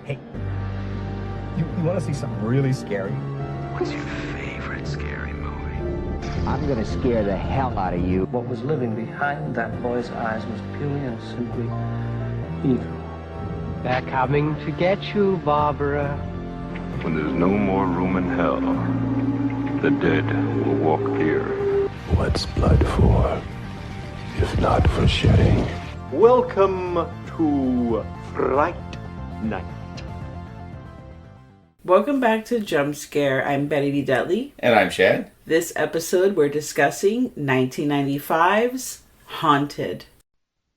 Hey, you want to see something really scary? What's your favorite scary movie? I'm gonna scare the hell out of you. What was living behind that boy's eyes was purely and simply evil. They're coming to get you, Barbara. When there's no more room in hell, the dead will walk here. What's blood for, if not for shedding? Welcome to Fright Night. Welcome back to JumpScare. I'm Betty D. Dudley. And I'm Chad. This episode we're discussing 1995's Haunted.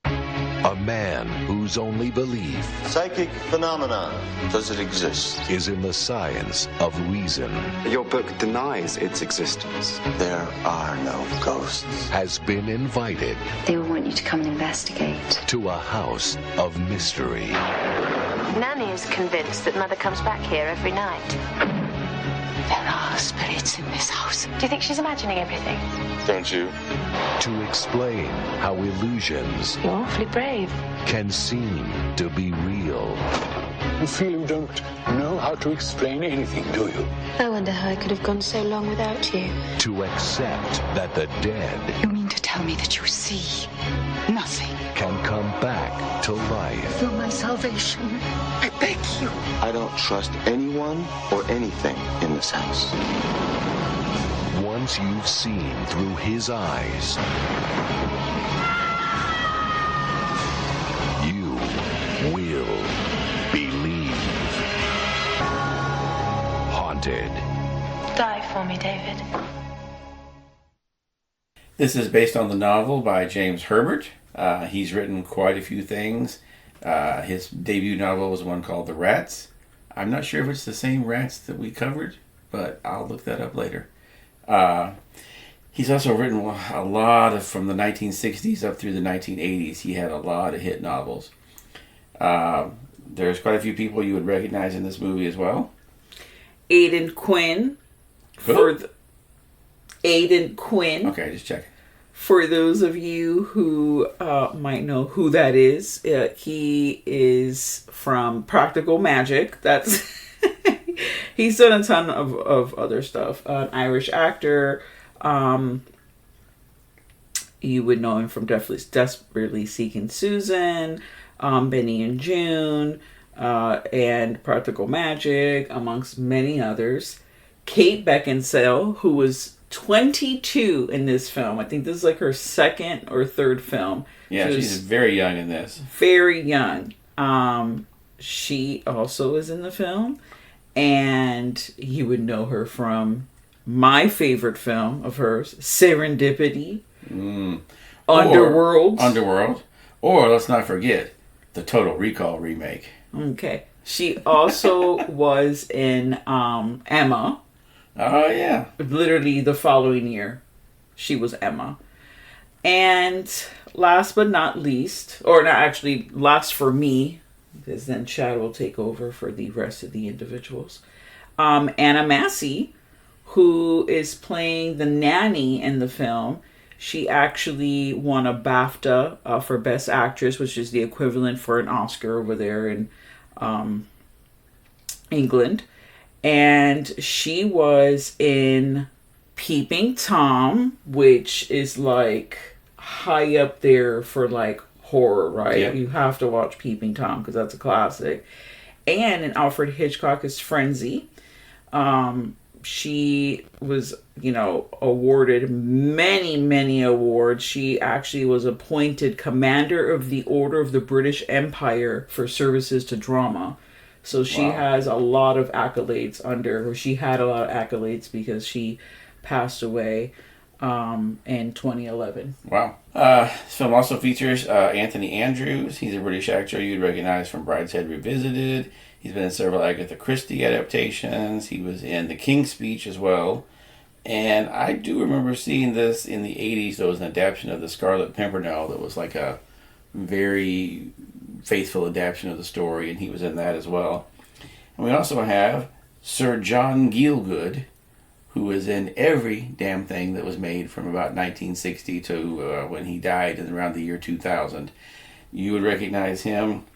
A man whose only belief psychic phenomenon, does it exist, is in the science of reason. Your book denies its existence. There are no ghosts. Has been invited. They will want you to come and investigate. To a house of mystery. Nanny is convinced that Mother comes back here every night. There are spirits in this house. Do you think she's imagining everything? Don't you? To explain how illusions You're awfully brave. can seem to be real. You feel you don't know how to explain anything, do you? I wonder how I could have gone so long without you. To accept that the dead You mean to tell me that you see nothing? can come back to life. You're my salvation. I beg you. I don't trust anyone or anything in this house. Once you've seen through his eyes, you will believe. Haunted. Die for me, David. This is based on the novel by James Herbert. He's written quite a few things. His debut novel was one called The Rats. I'm not sure if it's the same Rats that we covered, but I'll look that up later. He's also written a lot of from the 1960s up through the 1980s. He had a lot of hit novels. There's quite a few people you would recognize in this movie as well. Aidan Quinn. Aidan Quinn. Okay, just checking. For those of you who might know who that is, he is from Practical Magic. That's he's done a ton of other stuff. An Irish actor. You would know him from Desperately Seeking Susan, Benny and June, and Practical Magic, amongst many others. Kate Beckinsale, who was 22 in this film. I think this is like her second or third film. Yeah, she's very young in this. Very young. She also is in the film. And you would know her from my favorite film of hers, Serendipity. Underworld. Or, let's not forget, the Total Recall remake. Okay. She also was in Emma. Oh, yeah. Literally the following year, she was Emma. And last but not least, or not actually last for me, because then Chad will take over for the rest of the individuals. Anna Massey, who is playing the nanny in the film. She actually won a BAFTA for Best Actress, which is the equivalent for an Oscar over there in England. And she was in Peeping Tom, which is like high up there for like horror, right? Yeah. You have to watch Peeping Tom because that's a classic. And in Alfred Hitchcock's Frenzy. She was, awarded many awards. She actually was appointed Commander of the Order of the British Empire for services to drama. So she has a lot of accolades under her. She had a lot of accolades because she passed away in 2011. Wow. This film also features Anthony Andrews. He's a British actor you'd recognize from Brideshead Revisited. He's been in several Agatha Christie adaptations. He was in The King's Speech as well. And I do remember seeing this in the 80s. There was an adaptation of The Scarlet Pimpernel that was like a very faithful adaptation of the story, and he was in that as well. And we also have Sir John Gielgud, who was in every damn thing that was made from about 1960 to when he died in around the year 2000. You would recognize him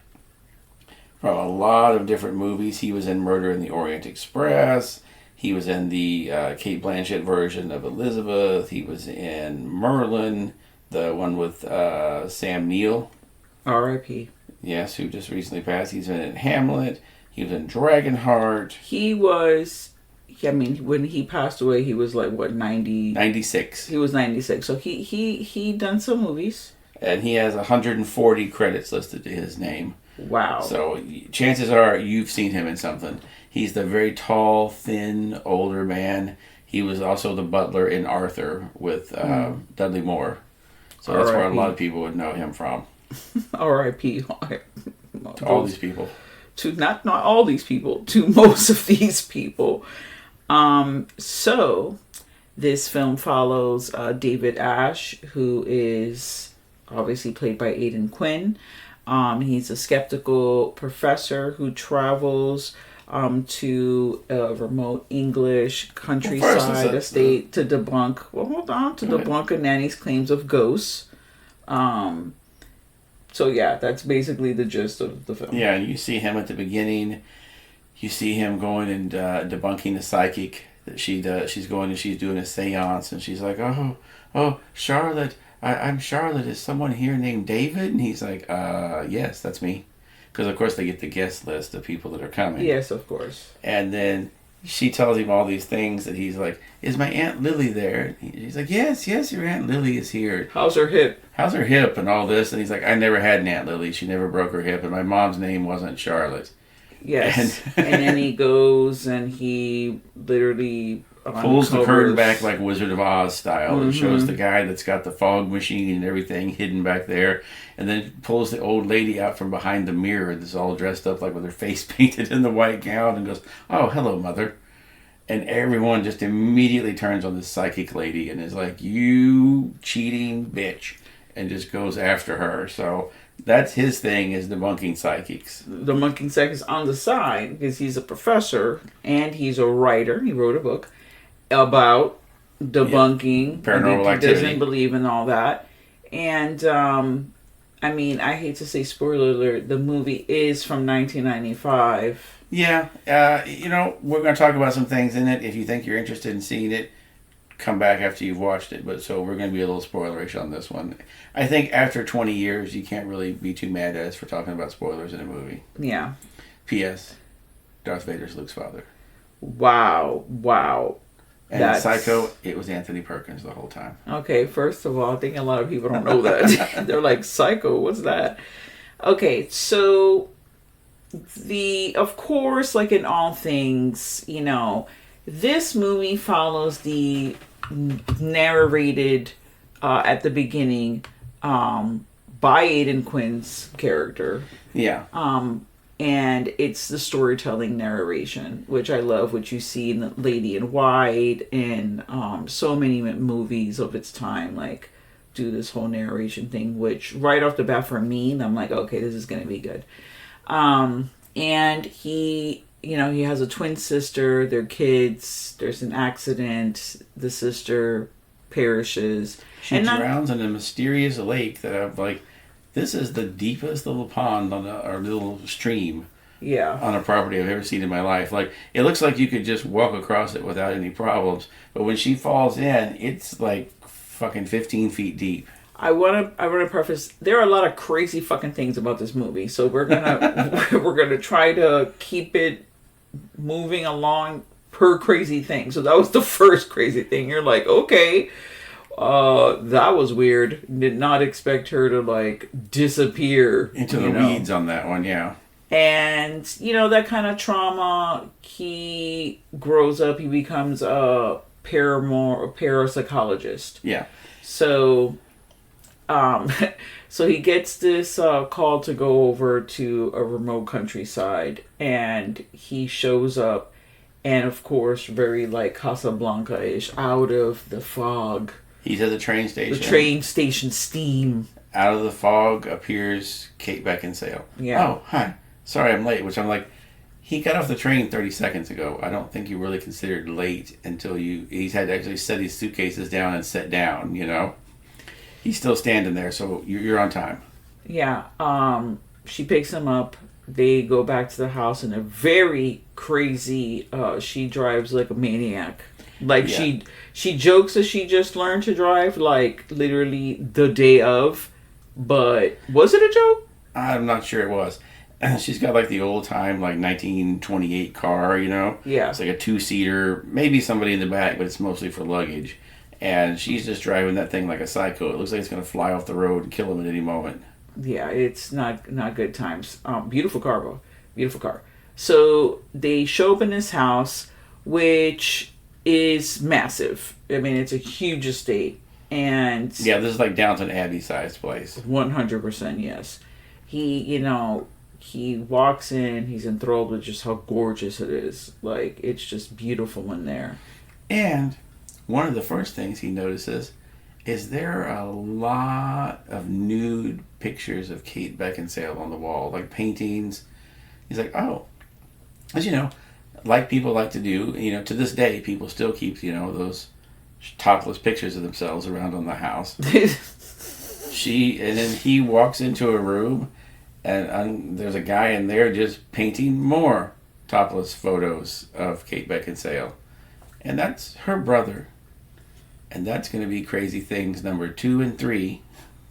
from a lot of different movies. He was in Murder in the Orient Express. He was in the Kate Blanchett version of Elizabeth. He was in Merlin, the one with Sam Neill. R.I.P. Yes, who just recently passed. He's been in Hamlet. He was in Dragonheart. He was, I mean, when he passed away, he was like, what, 90? 96. He was 96. So he done some movies. And he has 140 credits listed to his name. Wow. So chances are you've seen him in something. He's the very tall, thin, older man. He was also the butler in Arthur with Dudley Moore. So that's where a lot of people would know him from. R.I.P. To all these people. To not all these people, to most of these people. So this film follows David Ash, who is obviously played by Aidan Quinn. He's a skeptical professor who travels to a remote English countryside estate to debunk. Well, hold on, to debunk a nanny's claims of ghosts. So yeah, that's basically the gist of the film. Yeah, and you see him at the beginning. You see him going and debunking the psychic that she does. She's going and she's doing a seance, and she's like, "Oh, Charlotte, I'm Charlotte. Is someone here named David?" And he's like, "Yes, that's me." Because of course they get the guest list of people that are coming. Yes, of course. And then she tells him all these things that he's like, "Is my Aunt Lily there?" He's like, "Yes, your Aunt Lily is here." How's her hip? And all this. And he's like, "I never had an Aunt Lily. She never broke her hip, and my mom's name wasn't Charlotte." Yes. And then he goes and he literally pulls the curtain back like Wizard of Oz style and Mm-hmm. shows the guy that's got the fog machine and everything hidden back there, and then pulls the old lady out from behind the mirror that's all dressed up like with her face painted in the white gown and goes, "Oh, hello, mother." And everyone just immediately turns on this psychic lady and is like, "You cheating bitch," and just goes after her. So that's his thing, is debunking psychics. Debunking psychics on the side because he's a professor and he's a writer. He wrote a book about debunking paranormal activity. He doesn't believe in all that. And I mean, I hate to say spoiler alert, the movie is from 1995. Yeah, we're going to talk about some things in it. If you think you're interested in seeing it, come back after you've watched it. But so we're going to be a little spoilerish on this one. I think after 20 years, you can't really be too mad at us for talking about spoilers in a movie. Yeah. P.S. Darth Vader's Luke's father. Wow. And Psycho, it was Anthony Perkins the whole time. Okay, first of all, I think a lot of people don't know that. They're like, Psycho, what's that? Okay, so of course, like in all things, this movie follows the narrated at the beginning by Aidan Quinn's character. Yeah. And it's the storytelling narration, which I love, which you see in The Lady in White and so many movies of its time, like, do this whole narration thing, which right off the bat for me, I'm like, okay, this is going to be good. And he has a twin sister, they're kids, there's an accident, the sister perishes. She drowns in a mysterious lake that I'm like, this is the deepest little pond or little stream on a property I've ever seen in my life. Like, it looks like you could just walk across it without any problems. But when she falls in, it's like fucking 15 feet deep. I want to preface, there are a lot of crazy fucking things about this movie. So we're gonna try to keep it moving along per crazy thing. So that was the first crazy thing. You're like, okay. That was weird. Did not expect her to like disappear into the weeds on that one, yeah. And that kind of trauma. He grows up. He becomes a parapsychologist. Yeah. So, so he gets this call to go over to a remote countryside, and he shows up, and of course, very like Casablanca-ish, out of the fog. He's at the train station. The train station steam. Out of the fog appears Kate Beckinsale. Yeah. Oh, hi. Sorry I'm late. Which I'm like, he got off the train 30 seconds ago. I don't think you really considered late until he's had to actually set his suitcases down and sit down, He's still standing there, so you're on time. Yeah. She picks him up. they go back to the house in a very crazy, she drives like a maniac. Like she jokes that she just learned to drive like literally the day of, but was it a joke? I'm not sure it was. She's got like the old time like 1928 car, you know? Yeah. It's like a 2-seater, maybe somebody in the back, but it's mostly for luggage. And she's just driving that thing like a psycho. It looks like it's going to fly off the road and kill him at any moment. Yeah, it's not good times. Beautiful car, bro. Beautiful car. So they show up in this house, which is massive. I mean, it's a huge estate. And yeah, this is like Downton Abbey sized place. 100%, yes. He walks in, he's enthralled with just how gorgeous it is. Like, it's just beautiful in there. And one of the first things he notices is there are a lot of nude pictures of Kate Beckinsale on the wall, like paintings. He's like, oh, as you know, like people like to do, to this day, people still keep, those topless pictures of themselves around on the house. And then he walks into a room, and there's a guy in there just painting more topless photos of Kate Beckinsale. And that's her brother. And that's going to be Crazy Things number 2 and 3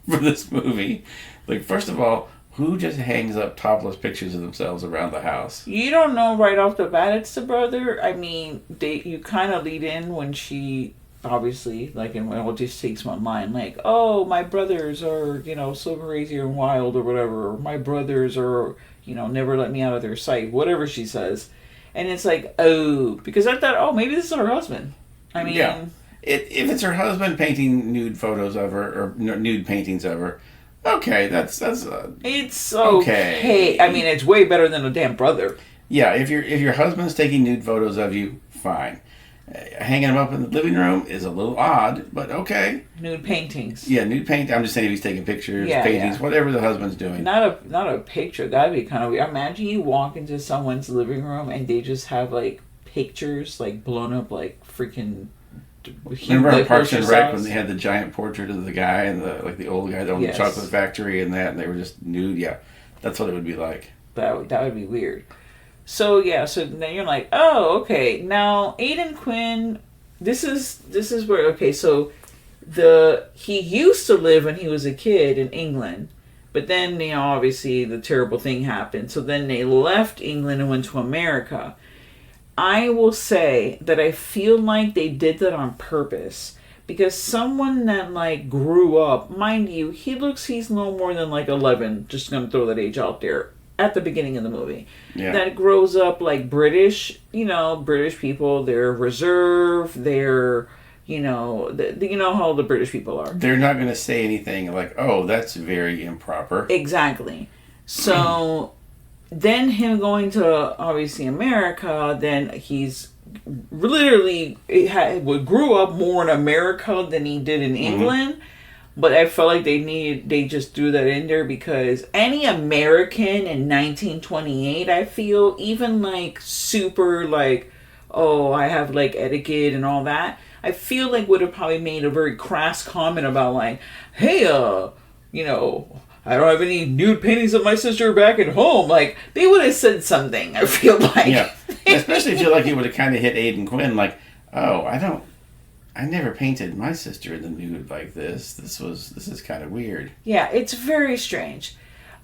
for this movie. Like, first of all, who just hangs up topless pictures of themselves around the house? You don't know right off the bat it's the brother. I mean, you kind of lead in when she, obviously, like, and it just takes one line, like, oh, my brothers are, so crazy and wild or whatever. Or my brothers are, never let me out of their sight. Whatever she says. And it's like, oh, because I thought, oh, maybe this is her husband. I mean... Yeah. If it's her husband painting nude photos of her, or nude paintings of her, okay, that's it's okay. I mean, it's way better than a damn brother. Yeah, if your husband's taking nude photos of you, fine. Hanging them up in the living room is a little odd, but okay. Nude paintings. Yeah, nude paint. I'm just saying if he's taking pictures, paintings, whatever the husband's doing. Not a picture. That'd be kind of weird. Imagine you walk into someone's living room and they just have like pictures like blown up like freaking. Remember Parks and Rec when they had the giant portrait of the guy and the old guy that owned the chocolate factory and they were just nude? Yeah, that's what it would be like. That would be weird. So so then you're like, oh, okay. Now Aidan Quinn, this is where so he used to live when he was a kid in England, but then obviously the terrible thing happened. So then they left England and went to America. I will say that I feel like they did that on purpose because someone that like grew up, mind you, he's no more than like 11, just gonna throw that age out there, at the beginning of the movie. Yeah. That grows up like British, British people, they're reserved, they're, you know how the British people are. They're not gonna say anything like, oh, that's very improper. Exactly. So... Then him going to, obviously, America, then he's literally grew up more in America than he did in England. Mm-hmm. But I felt like they just threw that in there because any American in 1928, I feel, even like super like, oh, I have like etiquette and all that, I feel like would have probably made a very crass comment about like, hey, I don't have any nude paintings of my sister back at home. Like, they would have said something, I feel like. Yeah. Especially if you like it would have kind of hit Aidan Quinn, like, oh, I never painted my sister in the nude like this. This is kind of weird. Yeah, it's very strange.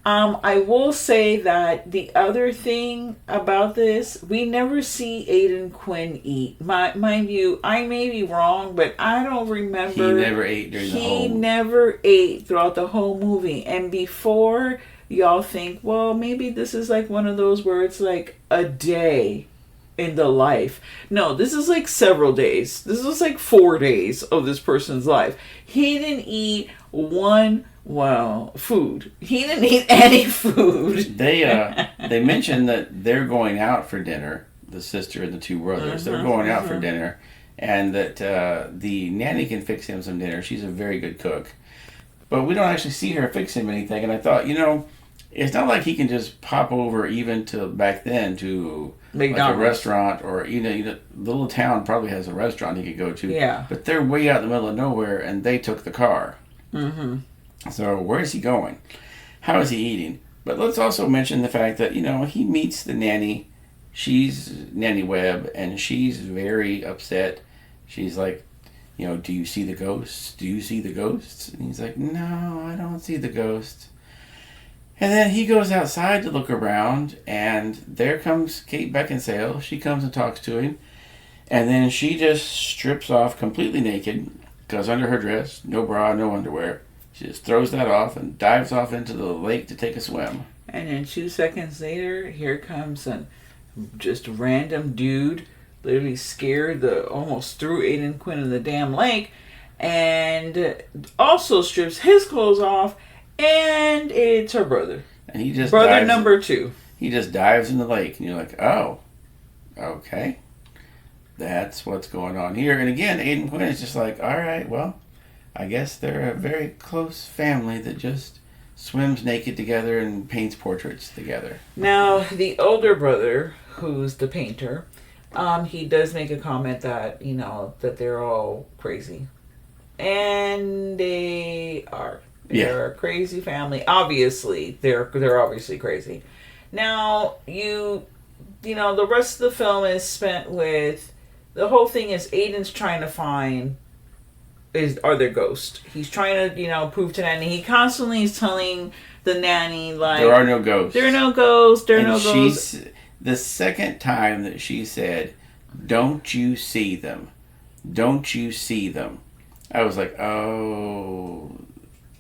I will say that the other thing about this, we never see Aidan Quinn eat. Mind you, I may be wrong, but I don't remember. He never ate during the whole... He never ate throughout the whole movie. And before, y'all think, well, maybe this is like one of those where it's like a day in the life. No, this is like several days. This was like 4 days of this person's life. He didn't eat food. He didn't eat any food. They mentioned that they're going out for dinner, the sister and the two brothers. They're going out for dinner, and that the nanny can fix him some dinner. She's a very good cook. But we don't actually see her fix him anything, and I thought, it's not like he can just pop over even to back then to like a restaurant or, the little town probably has a restaurant he could go to. Yeah. But they're way out in the middle of nowhere, and they took the car. Mm-hmm. So where is he going? How is he eating? But let's also mention the fact that, he meets the nanny. She's Nanny Webb, and she's very upset. She's like, do you see the ghosts? Do you see the ghosts? And he's like, no, I don't see the ghosts. And then he goes outside to look around, and there comes Kate Beckinsale. She comes and talks to him, and then she just strips off completely naked, goes under her dress, no bra, no underwear. She just throws that off and dives off into the lake to take a swim. And then 2 seconds later, here comes a just random dude, literally scared almost threw Aidan Quinn in the damn lake, and also strips his clothes off, and it's her brother. And he just brother number 2. He just dives in the lake, and you're like, oh, okay, that's what's going on here. And again, Aidan Quinn is just like, all right, well, I guess they're a very close family that just swims naked together and paints portraits together. Now, the older brother, who's the painter, he does make a comment that, that they're all crazy. And they are. They're a crazy family. Obviously, they're obviously crazy. Now, the rest of the film is spent with, the whole thing is Aidan's trying to find, are there ghosts? He's trying to, prove to Nanny. He constantly is telling the nanny, like, there are no ghosts. There are no ghosts. There are no ghosts. The second time that she said, don't you see them? Don't you see them? I was like, oh,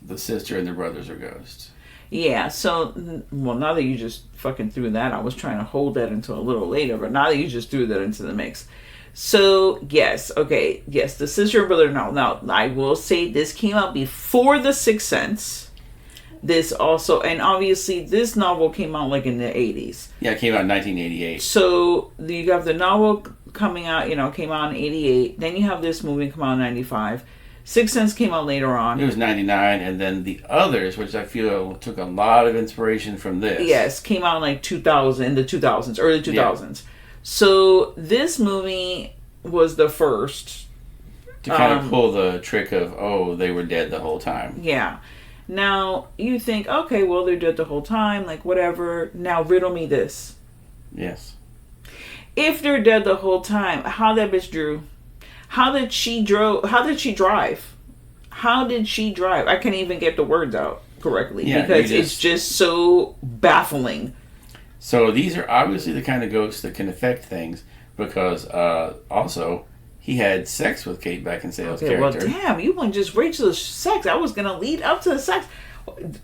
the sister and the brothers are ghosts. Yeah, so, well, now that you just fucking threw that, I was trying to hold that until a little later, but now that you just threw that into the mix. So, yes, the sister and brother, now, I will say this came out before The Sixth Sense. This also, and obviously this novel came out like in the 80s. Yeah, it came out in 1988. So, you have the novel coming out, came out in 88, then you have this movie come out in 95. Sixth Sense came out later on. It was 99, and then the others, which I feel took a lot of inspiration from this. Yes, came out in like 2000, in the 2000s, early 2000s. Yeah. So this movie was the first to kind of pull the trick of, oh, they were dead the whole time. Yeah. Now you think, okay, well, they're dead the whole time, like whatever. Now riddle me this. Yes. If they're dead the whole time, how that bitch drew? How did she drive? How did she drive? I can't even get the words out correctly because it's just so baffling. So these are obviously the kind of ghosts that can affect things because also he had sex with Kate Beckinsale's character. Well, damn, you went just right to the sex. I was going to lead up to the sex.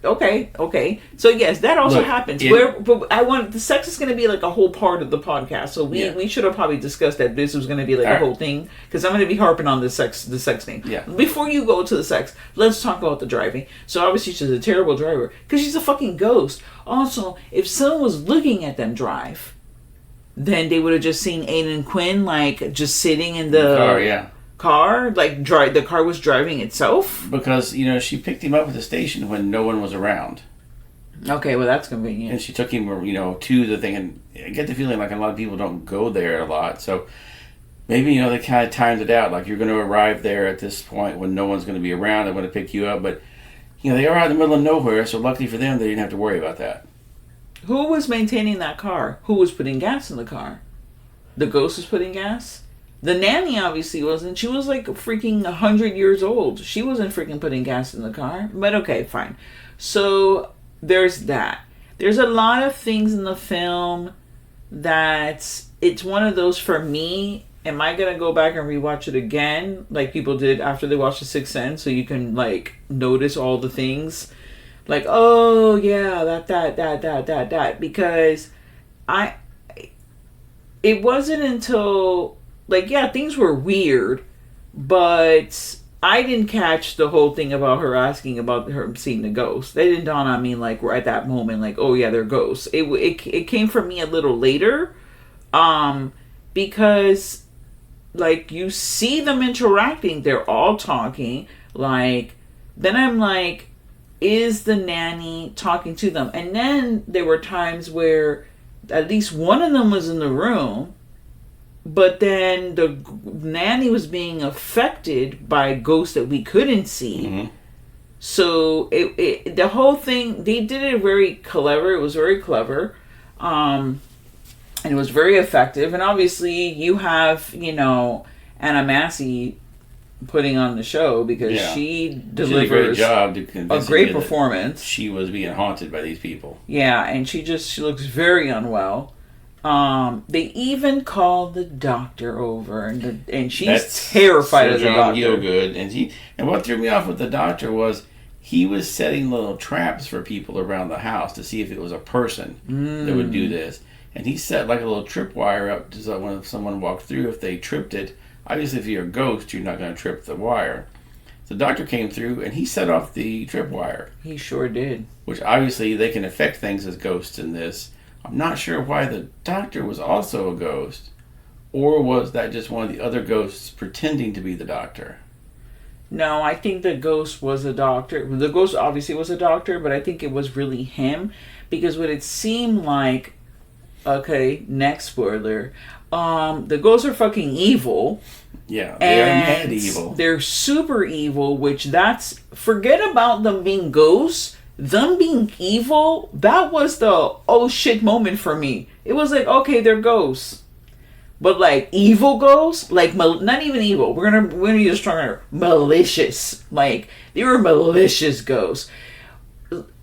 Okay. So yes, that also happens. But I want the sex is going to be like a whole part of the podcast. So we should have probably discussed that this was going to be like a whole thing because I'm going to be harping on the sex thing. Yeah. Before you go to the sex, let's talk about the driving. So obviously she's a terrible driver because she's a fucking ghost. Also, if someone was looking at them drive, then they would have just seen Aidan Quinn like just sitting in the car. Yeah. Car, like the car was driving itself because she picked him up at the station when no one was around. Okay, well that's convenient. And she took him to the thing, and I get the feeling like a lot of people don't go there a lot, so maybe they kind of timed it out, like you're going to arrive there at this point when no one's going to be around. They're going to pick you up, but they are out in the middle of nowhere, so luckily for them they didn't have to worry about that. Who was maintaining that car? Who was putting gas in the car? The ghost was putting gas? The nanny obviously wasn't. She was like freaking 100 years old. She wasn't freaking putting gas in the car. But okay, fine. So there's that. There's a lot of things in the film that it's one of those for me. Am I going to go back and rewatch it again like people did after they watched The Sixth Sense so you can like notice all the things? Like, oh yeah, that. Because it wasn't until... Like, yeah, things were weird, but I didn't catch the whole thing about her asking about her seeing the ghost. That didn't dawn on me, like, right at that moment, like, oh, yeah, they're ghosts. It came from me a little later, because, like, you see them interacting. They're all talking. Like, then I'm like, is the nanny talking to them? And then there were times where at least one of them was in the room, but then the nanny was being affected by ghosts that we couldn't see. Mm-hmm. So the whole thing, they did it very clever. It was very clever. And it was very effective. And obviously you have, Anna Massey putting on the show because she delivers a great job to convince a great performance. She was being haunted by these people. Yeah, and she looks very unwell. They even called the doctor over, and she's terrified of the doctor. Good, and what threw me off with the doctor was he was setting little traps for people around the house to see if it was a person that would do this, and he set like a little tripwire up so when someone walked through, if they tripped it. Obviously, if you're a ghost, you're not going to trip the wire. The doctor came through, and he set off the tripwire. He sure did. Which, obviously, they can affect things as ghosts in this. I'm not sure why the doctor was also a ghost. Or was that just one of the other ghosts pretending to be the doctor? No, I think the ghost was a doctor. The ghost obviously was a doctor, but I think it was really him. Because what it seemed like... Okay, next spoiler... the ghosts are fucking evil. Yeah, they are mad evil. They're super evil, forget about them being ghosts. Them being evil, that was the oh shit moment for me. It was like, okay, they're ghosts. But like evil ghosts, like not even evil. We're gonna use a stronger malicious. Like they were malicious ghosts.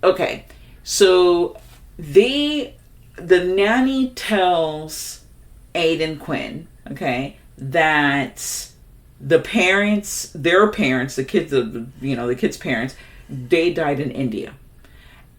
Okay, so the nanny tells Aidan Quinn, okay, that their parents, the kids' parents, they died in India.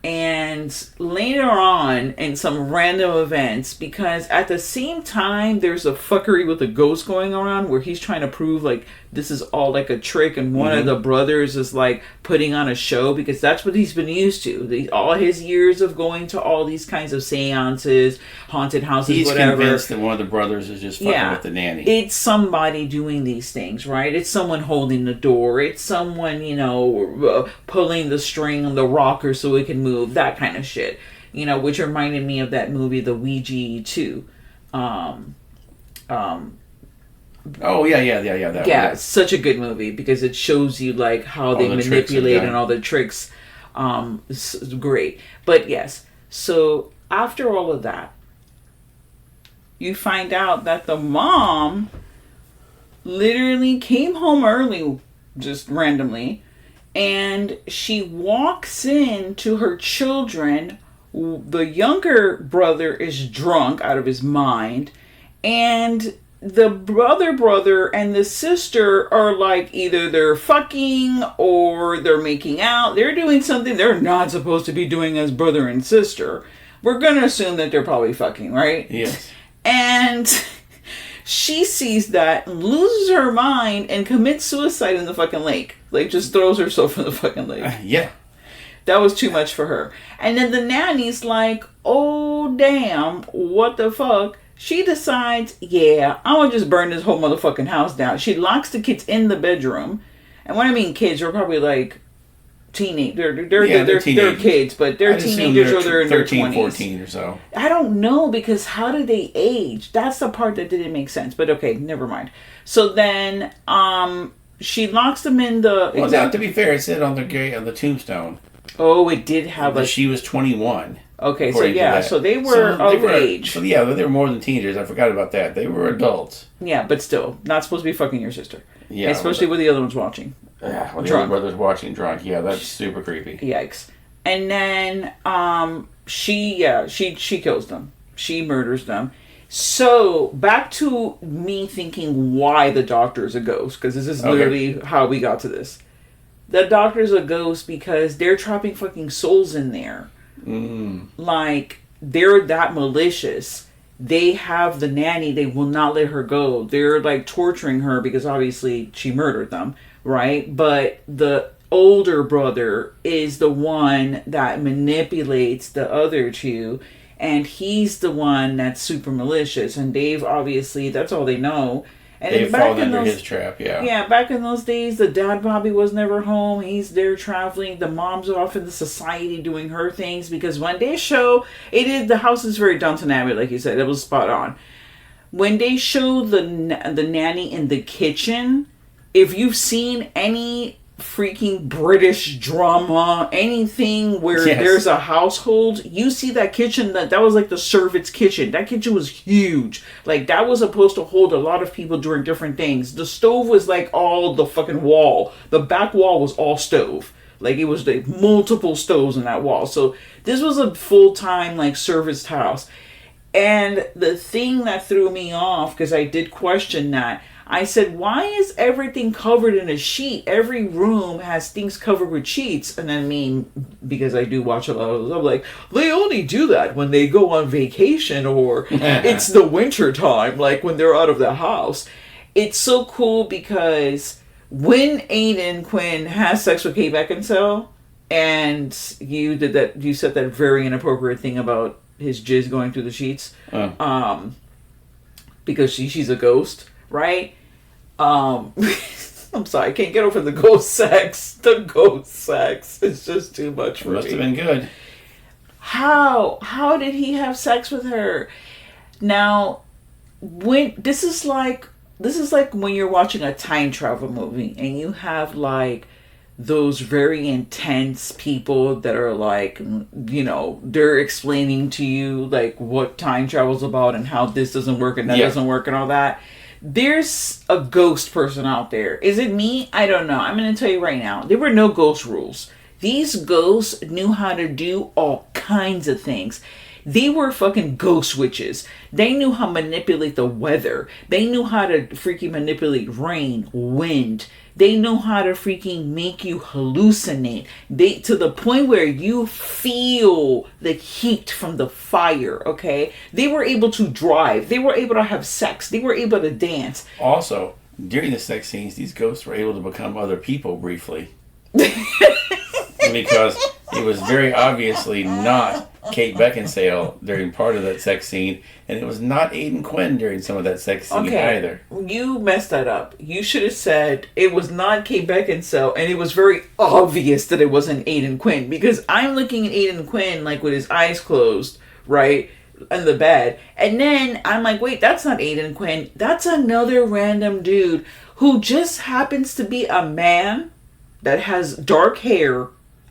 And later on, in some random events, because at the same time, there's a fuckery with the ghost going around where he's trying to prove, like, this is all like a trick, and one of the brothers is, like, putting on a show, because that's what he's been used to. All his years of going to all these kinds of seances, haunted houses, whatever. He's convinced that one of the brothers is just fucking with the nanny. It's somebody doing these things, right? It's someone holding the door. It's someone, pulling the string on the rocker so it can move. That kind of shit. Which reminded me of that movie, The Ouija 2. Oh, yeah. That yeah, it's such a good movie because it shows you like how they manipulate and all the tricks. It's great. But yes, so after all of that, you find out that the mom literally came home early, just randomly, and she walks in to her children. The younger brother is drunk out of his mind, and the brother and the sister are like either they're fucking or they're making out. They're doing something they're not supposed to be doing as brother and sister. We're gonna assume that they're probably fucking, right? Yes. And she sees that, loses her mind, and commits suicide in the fucking lake. Like, just throws herself in the fucking lake. Yeah. That was too much for her. And then the nanny's like, oh, damn, what the fuck? She decides, yeah, I'm gonna just burn this whole motherfucking house down. She locks the kids in the bedroom. And when I mean kids, they're probably like teenagers. They're kids, but they're teenagers or they're in their 20s. 14 or so. I don't know, because how do they age? That's the part that didn't make sense. But okay, never mind. So then she locks them in the... Well, now, to be fair, it said on the tombstone. Oh, it did have that she was 21. Okay, so yeah, so they were of age. So yeah, they were more than teenagers. I forgot about that. They were adults. Yeah, but still, not supposed to be fucking your sister. Yeah, especially with the other ones watching. Yeah, when the other brother's watching drunk. Yeah, that's super creepy. Yikes! And then she kills them. She murders them. So back to me thinking why the doctor is a ghost, because this is literally how we got to this. The doctor's a ghost because they're trapping fucking souls in there. Like, they're that malicious. They have the nanny. They will not let her go. They're like torturing her because obviously she murdered them, right? But the older brother is the one that manipulates the other two, and he's the one that's super malicious. And Dave, obviously, that's all they know. And they fall under his trap, yeah. Yeah, back in those days, the dad probably was never home. He's there traveling. The mom's off in the society doing her things. Because when they show, the house is very Downton Abbey, like you said. It was spot on. When they show the nanny in the kitchen, if you've seen any freaking British drama, anything where there's a household, you see that kitchen, that was like the servant's kitchen. That kitchen was huge. Like, that was supposed to hold a lot of people doing different things. The stove was like all the fucking wall. The back wall was all stove. Like, it was like multiple stoves in that wall. So this was a full-time like serviced house. And the thing that threw me off, because I did question that, I said, why is everything covered in a sheet? Every room has things covered with sheets. And I mean, because I do watch a lot of those, I'm like, they only do that when they go on vacation or it's the winter time, like when they're out of the house. It's so cool because when Aidan Quinn has sex with Kate Beckinsale, and you said that very inappropriate thing about his jizz going through the sheets, because she's a ghost, right? I'm sorry, I can't get over the ghost sex. The ghost sex is just too much for me. Must have been good. How did he have sex with her? Now, when this is like when you're watching a time travel movie and you have like those very intense people that are like, you know, they're explaining to you like what time travel's about and how this doesn't work and that doesn't work and all that. There's a ghost person out there. Is it me? I don't know. I'm going to tell you right now. There were no ghost rules. These ghosts knew how to do all kinds of things. They were fucking ghost witches. They knew how to manipulate the weather. They knew how to freaking manipulate rain, wind. They know how to freaking make you hallucinate. To the point where you feel the heat from the fire, okay? They were able to drive. They were able to have sex. They were able to dance. Also, during the sex scenes, these ghosts were able to become other people briefly. Because it was very obviously not Kate Beckinsale during part of that sex scene, and it was not Aidan Quinn during some of that sex scene either. You messed that up. You should have said it was not Kate Beckinsale, and it was very obvious that it wasn't Aidan Quinn, because I'm looking at Aidan Quinn like with his eyes closed, right, in the bed, and then I'm like, wait, that's not Aidan Quinn. That's another random dude who just happens to be a man that has dark hair,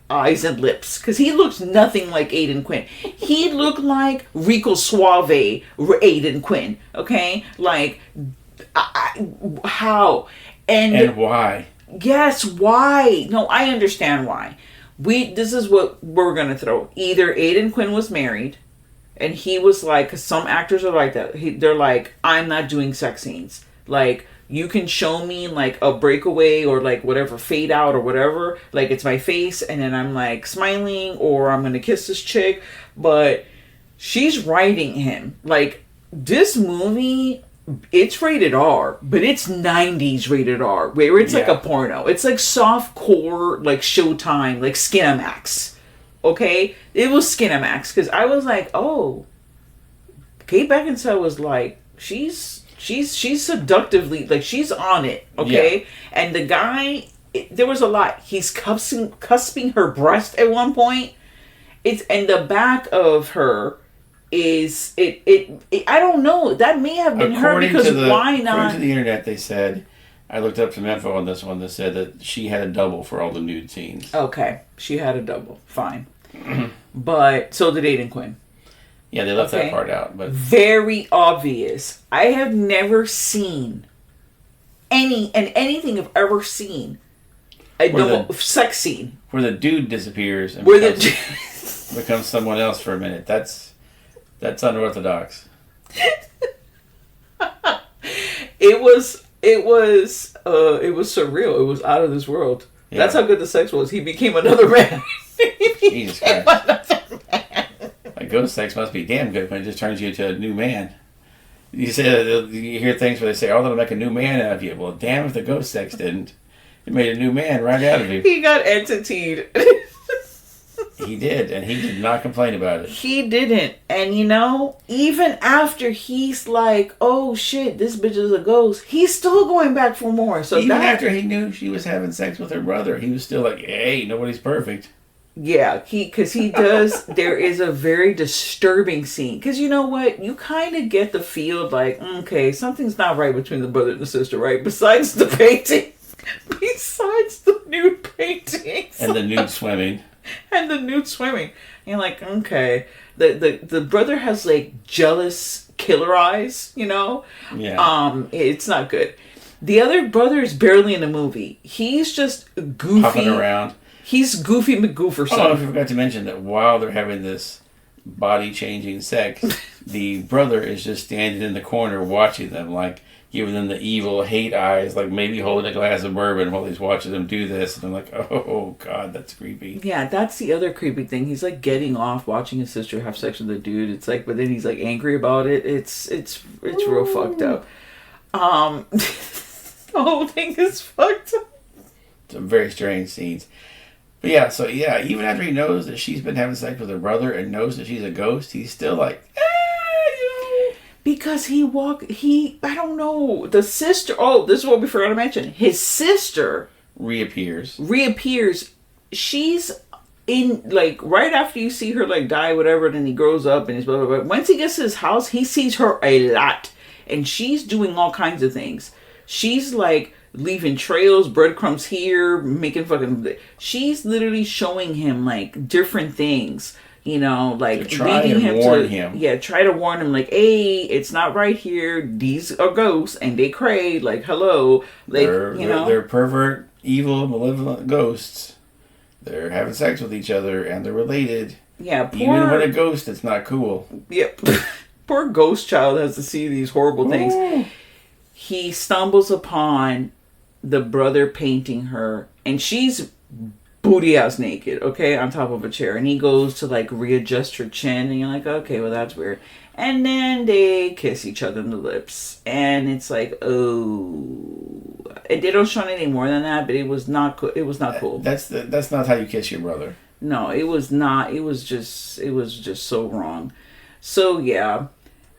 eyes and lips, because he looks nothing like Aidan Quinn. He looked like Rico Suave Aidan Quinn, okay? Like, how? And why? Yes, why? No, I understand why. This is what we're going to throw. Either Aidan Quinn was married, and he was like, because some actors are like that. They're like, I'm not doing sex scenes. Like, you can show me like a breakaway or like whatever, fade out or whatever. Like, it's my face and then I'm like smiling or I'm going to kiss this chick. But she's writing him. Like, this movie, it's rated R, but it's 90s rated R. Where it's like a porno. It's like softcore, like Showtime, like Skinamax. Okay? It was Skinamax. Because I was like, oh, Kate Beckinsale was like, she's seductively, like, she's on it, okay? And the guy, there was a lot. He's cusping her breast at one point. And the back of her is, I don't know. That may have been her, because why not? According to the internet, they said, I looked up some info on this one that said that she had a double for all the nude scenes. Okay, she had a double. Fine. But so did Aidan Quinn. Yeah, they left that part out. But very obvious. I have never seen anything I've ever seen a double sex scene where the dude disappears and becomes someone else for a minute. That's unorthodox. It was surreal. It was out of this world. Yeah. That's how good the sex was. He became another man. Jesus Christ. Ghost sex must be damn good when it just turns you into a new man. You hear things where they say, oh, that'll make a new man out of you. Well, damn if the ghost sex didn't. It made a new man right out of you. He got entity'd. He did, and he did not complain about it. He didn't. And you know, even after he's like, oh shit, this bitch is a ghost, he's still going back for more. So even after he knew she was having sex with her brother, he was still like, hey, nobody's perfect. Yeah, because he does. There is a very disturbing scene. Because you know what? You kind of get the feel like, okay, something's not right between the brother and the sister, right? Besides the painting. Besides the nude paintings. And the nude swimming. And the nude swimming. And you're like, okay. The brother has like jealous killer eyes, you know? Yeah. It's not good. The other brother is barely in the movie. He's just goofy. Puffing around. He's Goofy McGooferson. Oh, I forgot to mention that while they're having this body-changing sex, the brother is just standing in the corner watching them, like giving them the evil hate eyes, like maybe holding a glass of bourbon while he's watching them do this. And I'm like, oh, God, that's creepy. Yeah, that's the other creepy thing. He's like getting off watching his sister have sex with a dude. It's like, but then he's like angry about it. It's real fucked up. The whole thing is fucked up. Some very strange scenes. But yeah, so yeah, even after he knows that she's been having sex with her brother and knows that she's a ghost, he's still like, you know. Because I don't know. The sister, this is what we forgot to mention. His sister reappears. She's in, like, right after you see her, like, die, whatever, then he grows up and he's blah, blah, blah. Once he gets to his house, he sees her a lot. And she's doing all kinds of things. She's, like, leaving trails, breadcrumbs here, making fucking... She's literally showing him, like, different things, you know, like... To try and warn him. Yeah, try to warn him, like, hey, it's not right here. These are ghosts, and they cray, like, hello. Like, they're pervert, evil, malevolent ghosts. They're having sex with each other, and they're related. Yeah, even when a ghost, it's not cool. Yep. Poor ghost child has to see these horrible things. He stumbles upon the brother painting her, and she's booty ass naked, okay, on top of a chair, and he goes to like readjust her chin, and you're like, okay, well, that's weird. And then they kiss each other in the lips, and it's like, oh, and they don't show any more than that, but it was not cool. It was not cool. That's not how you kiss your brother. No, it was not. It was just so wrong. So yeah,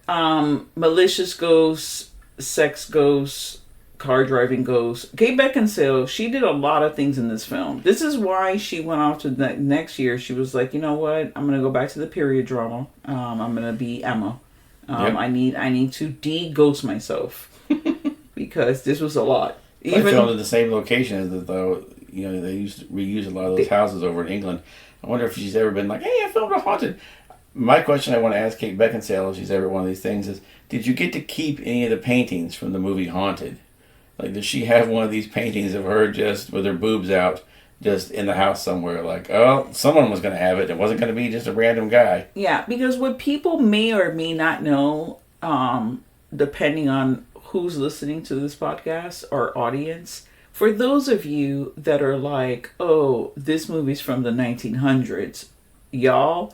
malicious ghosts, sex ghosts, car driving ghosts. Kate Beckinsale, she did a lot of things in this film. This is why she went off to the next year. She was like, you know what? I'm gonna go back to the period drama. I'm gonna be Emma. Yep. I need to de-ghost myself because this was a lot. I filmed in the same location as though they used to reuse a lot of those houses over in England. I wonder if she's ever been like, hey, I filmed a haunted. My question I want to ask Kate Beckinsale, if she's ever one of these things, is did you get to keep any of the paintings from the movie Haunted? Like, does she have one of these paintings of her just with her boobs out, just in the house somewhere? Like, oh, someone was going to have it. It wasn't going to be just a random guy. Yeah, because what people may or may not know, depending on who's listening to this podcast or audience, for those of you that are like, oh, this movie's from the 1900s, y'all,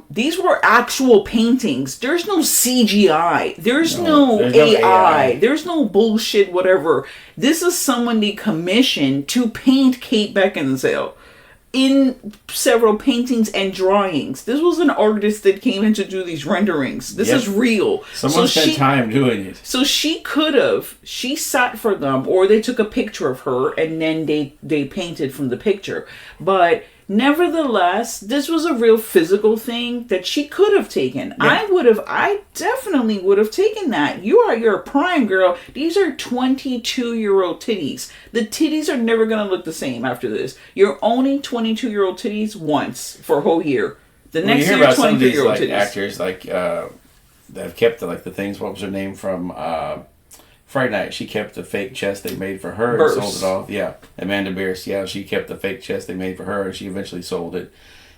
these were actual paintings. There's no CGI. There's no AI. There's no bullshit, whatever. This is someone they commissioned to paint Kate Beckinsale in several paintings and drawings. This was an artist that came in to do these renderings. This is real. Someone spent time doing it. So she sat for them, or they took a picture of her and then they painted from the picture. But nevertheless, this was a real physical thing that she could have taken. Yeah. I definitely would have taken that. You're a prime girl. These are 22-year-old titties. The titties are never going to look the same after this. You're owning 22-year-old titties once for a whole year. The next year, 23-year-old titties. Actors that have kept the things. What was her name from Friday Night? She kept the fake chest they made for her and sold it off. Yeah, Amanda Bierce. Yeah, she kept the fake chest they made for her, and she eventually sold it.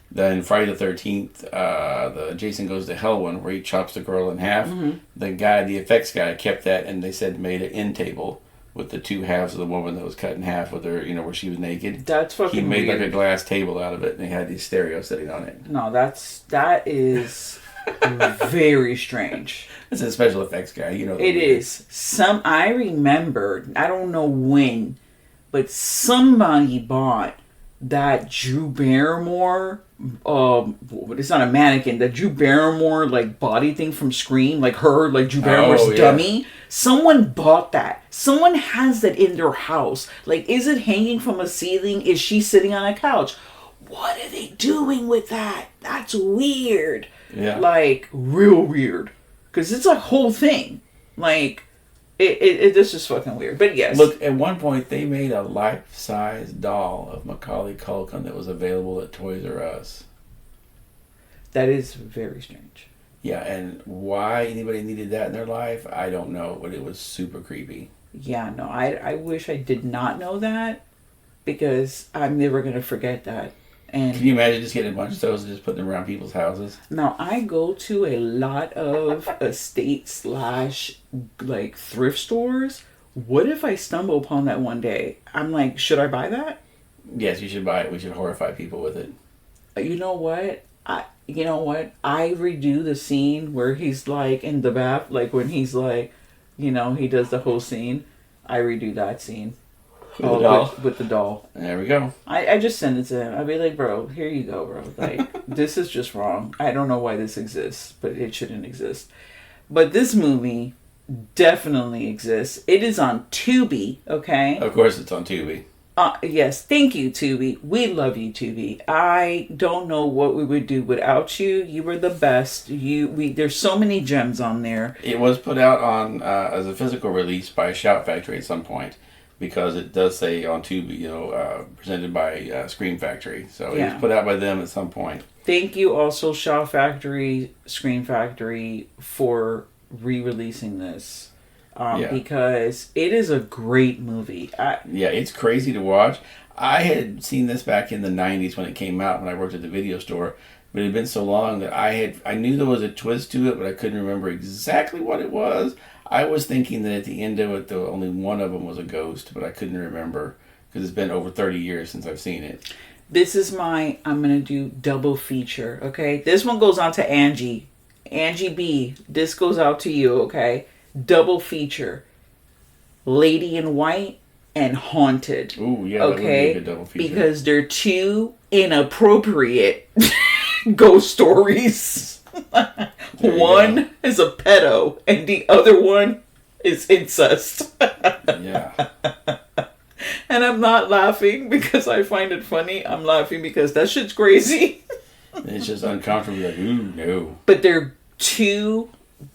Then Friday the 13th, the Jason Goes to Hell one, where he chops the girl in half. Mm-hmm. The effects guy, kept that, and they said made an end table with the two halves of the woman that was cut in half with her, where she was naked. That's fucking He made weird. Like a glass table out of it, and they had these stereos sitting on it. No, that is very strange. It's a special effects guy, It is. I remember, I don't know when, but somebody bought that Drew Barrymore, it's not a mannequin, the Drew Barrymore, body thing from Scream, Drew Barrymore's dummy. Someone bought that. Someone has that in their house. Is it hanging from a ceiling? Is she sitting on a couch? What are they doing with that? That's weird. Yeah. Real weird. Because it's a whole thing. This is fucking weird. But yes. Look, at one point they made a life-size doll of Macaulay Culkin that was available at Toys R Us. That is very strange. Yeah, and why anybody needed that in their life, I don't know, but it was super creepy. Yeah, no, I wish I did not know that, because I'm never going to forget that. And can you imagine just getting a bunch of those and just putting them around people's houses? Now, I go to a lot of estate / like thrift stores. What if I stumble upon that one day? I'm like, should I buy that? Yes, you should buy it. We should horrify people with it. You know what? I redo the scene where he's like in the bath, like when he's like, he does the whole scene. I redo that scene. With the doll. There we go. I just send it to him. I'd be like, bro, here you go, bro. Like, this is just wrong. I don't know why this exists, but it shouldn't exist. But this movie definitely exists. It is on Tubi, okay? Of course it's on Tubi. Yes, thank you, Tubi. We love you, Tubi. I don't know what we would do without you. You were the best. There's so many gems on there. It was put out on as a physical release by Shout Factory at some point. Because it does say on Tubi, presented by Scream Factory. So it was put out by them at some point. Thank you also, Shaw Factory, Scream Factory, for re-releasing this. Because it is a great movie. It's crazy to watch. I had seen this back in the 90s when it came out, when I worked at the video store. But it had been so long that I knew there was a twist to it, but I couldn't remember exactly what it was. I was thinking that at the end of it, only one of them was a ghost, but I couldn't remember because it's been over 30 years since I've seen it. This is I'm going to do double feature, okay? This one goes on to Angie. Angie B, this goes out to you, okay? Double feature. Lady in White and Haunted. Ooh, yeah, okay? That would be a good double feature. Because they're two inappropriate ghost stories. One is a pedo and the other one is incest. Yeah. And I'm not laughing because I find it funny. I'm laughing because that shit's crazy. It's just uncomfortable. Like, ooh, no. But they're two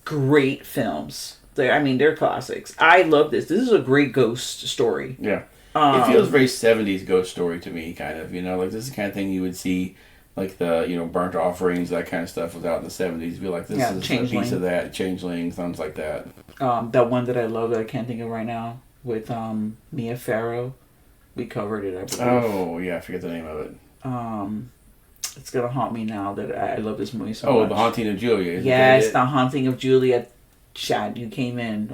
great films. They're classics. I love this. This is a great ghost story. Yeah. It feels very 70s ghost story to me, kind of. Like this is the kind of thing you would see. Like the, burnt offerings, that kind of stuff was out in the 70s. Be like, this is a piece of that. Changeling, things like that. That one that I love that I can't think of right now with Mia Farrow. We covered it, I believe. Oh, yeah, I forget the name of it. It's going to haunt me now that I love this movie so much. Oh, The Haunting of Julia. Yes, The Haunting of Julia. Chad, you came in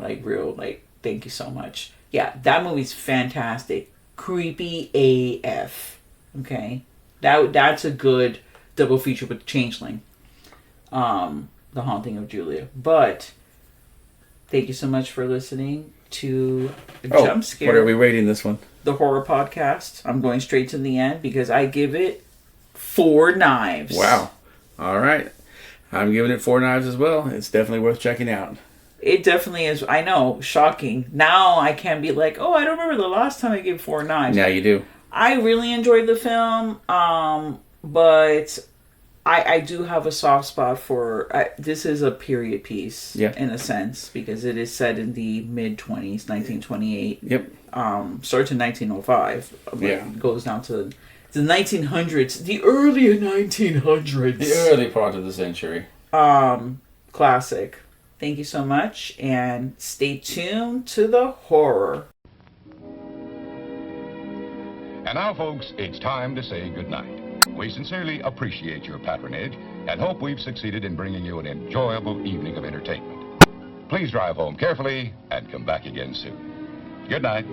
thank you so much. Yeah, that movie's fantastic. Creepy AF. Okay? That's a good double feature with Changeling. The Haunting of Julia. But thank you so much for listening to JumpScare. What are we rating this one? The horror podcast. I'm going straight to the end because I give it 4 knives. Wow. All right. I'm giving it 4 knives as well. It's definitely worth checking out. It definitely is. I know. Shocking. Now I can be like, I don't remember the last time I gave 4 knives. Now you do. I really enjoyed the film, but I do have a soft spot for... this is a period piece, in a sense, because it is set in the mid-20s, 1928. Yep. Starts in 1905. It goes down to the 1900s, the early 1900s. The early part of the century. Classic. Thank you so much, and stay tuned to the horror. And now, folks, it's time to say goodnight. We sincerely appreciate your patronage and hope we've succeeded in bringing you an enjoyable evening of entertainment. Please drive home carefully and come back again soon. Good night.